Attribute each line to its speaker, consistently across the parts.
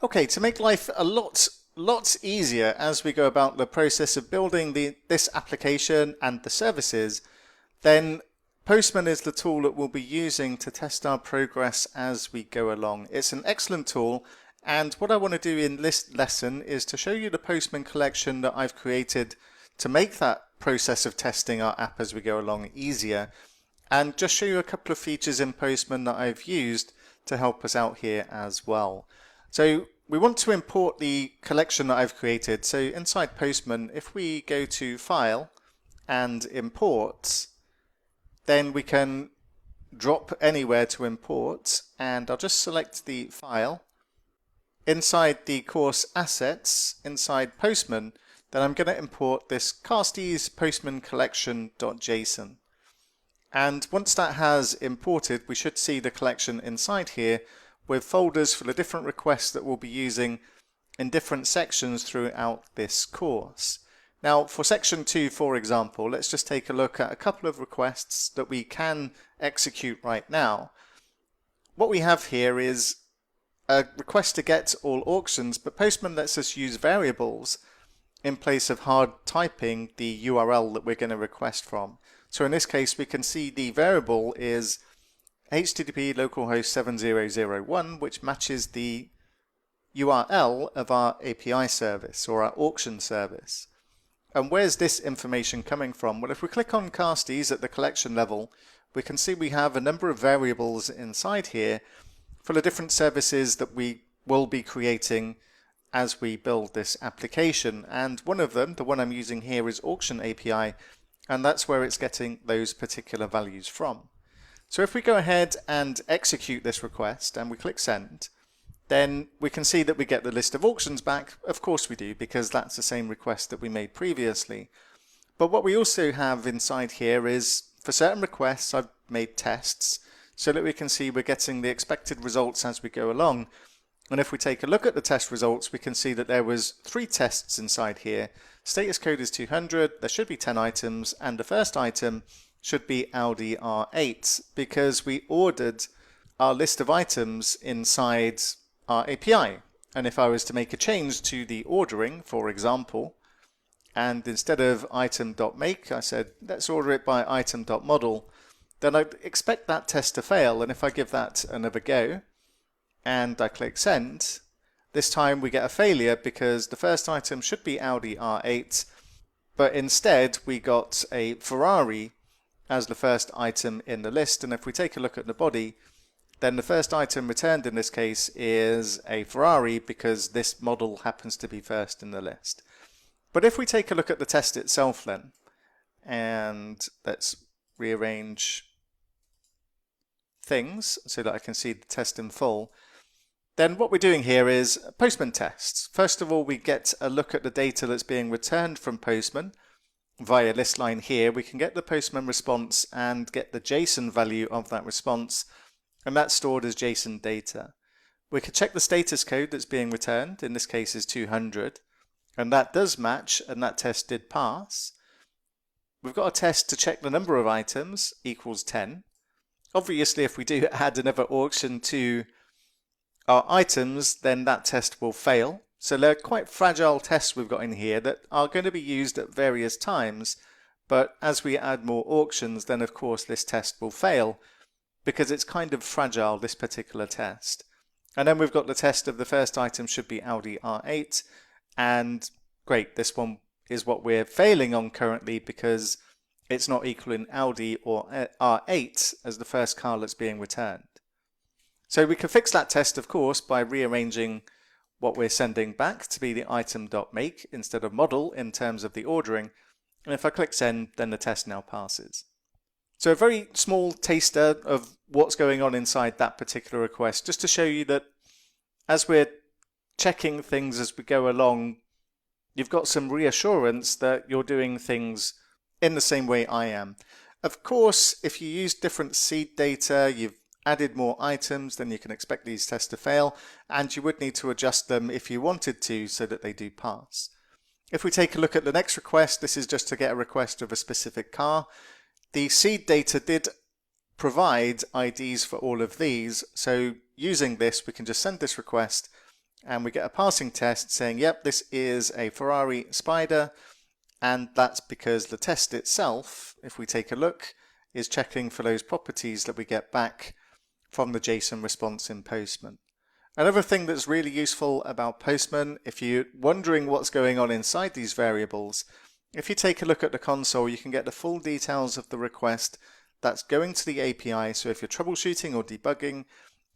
Speaker 1: Okay, to make life a lot easier as we go about the process of building this application and the services, then Postman is the tool that we'll be using to test our progress as we go along. It's an excellent tool, and what I want to do in this lesson is to show you the Postman collection that I've created to make that process of testing our app as we go along easier, and just show you a couple of features in Postman that I've used to help us out here as well. So we want to import the collection that I've created. So inside Postman, if we go to File and Import, then we can drop anywhere to import, and I'll just select the file. Inside the course assets, inside Postman, then I'm going to import this Carstys Postman collection.json. And once that has imported, we should see the collection inside here with folders for the different requests that we'll be using in different sections throughout this course. Now for section 2, for example, let's just take a look at a couple of requests that we can execute right now. What we have here is a request to get all auctions, but Postman lets us use variables in place of hard typing the URL that we're going to request from. So in this case, we can see the variable is HTTP localhost 7001, which matches the URL of our API service or our auction service. And where's this information coming from? Well, if we click on Carstys at the collection level, we can see we have a number of variables inside here for the different services that we will be creating as we build this application. And one of them, the one I'm using here, is Auction API, and that's where it's getting those particular values from. So if we go ahead and execute this request and we click send, then we can see that we get the list of auctions back. Of course we do, because that's the same request that we made previously. But what we also have inside here is, for certain requests, I've made tests so that we can see we're getting the expected results as we go along. And if we take a look at the test results, we can see that there was 3 tests inside here. Status code is 200, there should be 10 items, and the first item should be Audi R8 because we ordered our list of items inside our API. And if I was to make a change to the ordering, for example, and instead of item.make, I said, let's order it by item.model, then I'd expect that test to fail. And if I give that another go and I click send, this time we get a failure because the first item should be Audi R8, but instead we got a Ferrari as the first item in the list. And if we take a look at the body, then the first item returned in this case is a Ferrari because this model happens to be first in the list. But if we take a look at the test itself then, and let's rearrange things so that I can see the test in full, then what we're doing here is Postman tests. First of all, we get a look at the data that's being returned from Postman via list line here. We can get the Postman response and get the JSON value of that response, and that's stored as JSON data. We can check the status code that's being returned, in this case is 200, and that does match, and that test did pass. We've got a test to check the number of items equals 10. Obviously, if we do add another auction to our items, then that test will fail. So they're quite fragile tests we've got in here that are going to be used at various times, but as we add more auctions, then of course this test will fail because it's kind of fragile, this particular test. And then we've got the test of the first item should be Audi R8, and great, this one is what we're failing on currently because it's not equaling Audi or R8 as the first car that's being returned. So we can fix that test, of course, by rearranging what we're sending back to be the item.make instead of model in terms of the ordering. And if I click send, then the test now passes. So a very small taster of what's going on inside that particular request, just to show you that as we're checking things as we go along, you've got some reassurance that you're doing things in the same way I am. Of course, if you use different seed data, you've added more items, then you can expect these tests to fail, and you would need to adjust them if you wanted to so that they do pass. If we take a look at the next request, this is just to get a request of a specific car. The seed data did provide IDs for all of these, so using this we can just send this request and we get a passing test saying, yep, this is a Ferrari Spider, and that's because the test itself, if we take a look, is checking for those properties that we get back from the JSON response in Postman. Another thing that's really useful about Postman, if you're wondering what's going on inside these variables, if you take a look at the console, you can get the full details of the request that's going to the API. So if you're troubleshooting or debugging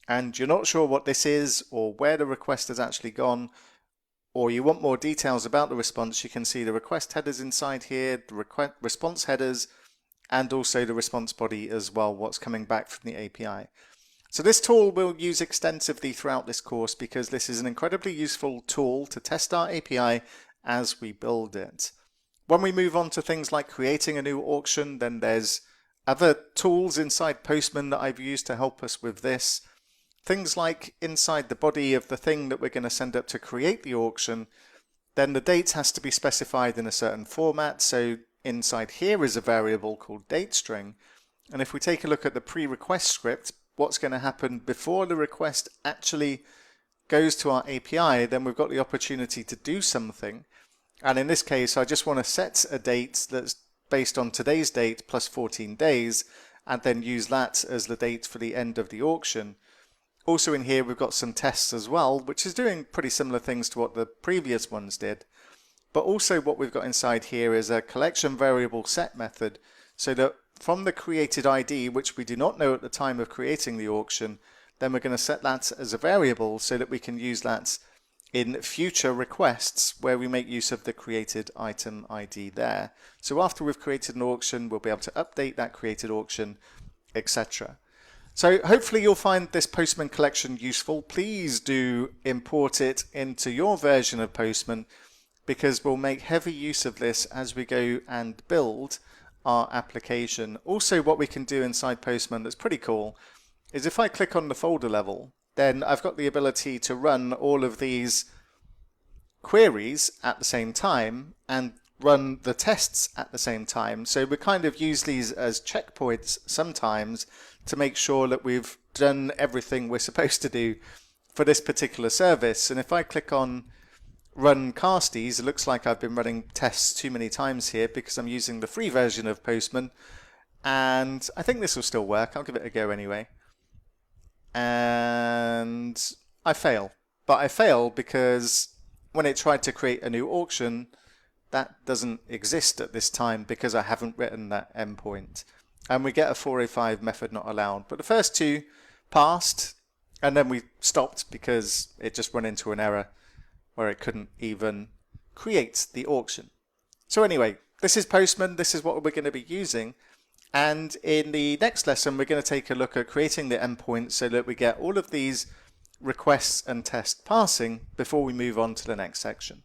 Speaker 1: and you're not sure what this is or where the request has actually gone, or you want more details about the response, you can see the request headers inside here, the response headers, and also the response body as well, what's coming back from the API. So this tool we'll use extensively throughout this course because this is an incredibly useful tool to test our API as we build it. When we move on to things like creating a new auction, then there's other tools inside Postman that I've used to help us with this. Things like inside the body of the thing that we're going to send up to create the auction, then the date has to be specified in a certain format. So inside here is a variable called dateString. And if we take a look at the pre-request script, what's going to happen before the request actually goes to our API, then we've got the opportunity to do something. And in this case, I just want to set a date that's based on today's date plus 14 days, and then use that as the date for the end of the auction. Also in here, we've got some tests as well, which is doing pretty similar things to what the previous ones did. But also what we've got inside here is a collection variable set method, so that from the created ID, which we do not know at the time of creating the auction, then we're going to set that as a variable so that we can use that in future requests where we make use of the created item ID there. So after we've created an auction, we'll be able to update that created auction, etc. So hopefully you'll find this Postman collection useful. Please do import it into your version of Postman because we'll make heavy use of this as we go and build our application. Also, what we can do inside Postman that's pretty cool is if I click on the folder level, then I've got the ability to run all of these queries at the same time and run the tests at the same time. So we kind of use these as checkpoints sometimes to make sure that we've done everything we're supposed to do for this particular service. And if I click on run casties, it looks like I've been running tests too many times here because I'm using the free version of Postman, and I think this will still work. I'll give it a go anyway. And I fail, but I fail because when it tried to create a new auction, that doesn't exist at this time because I haven't written that endpoint, and we get a 405 method not allowed. But the first two passed, and then we stopped because it just ran into an error where it couldn't even create the auction. So anyway, this is Postman, this is what we're going to be using, and in the next lesson we're going to take a look at creating the endpoint so that we get all of these requests and tests passing before we move on to the next section.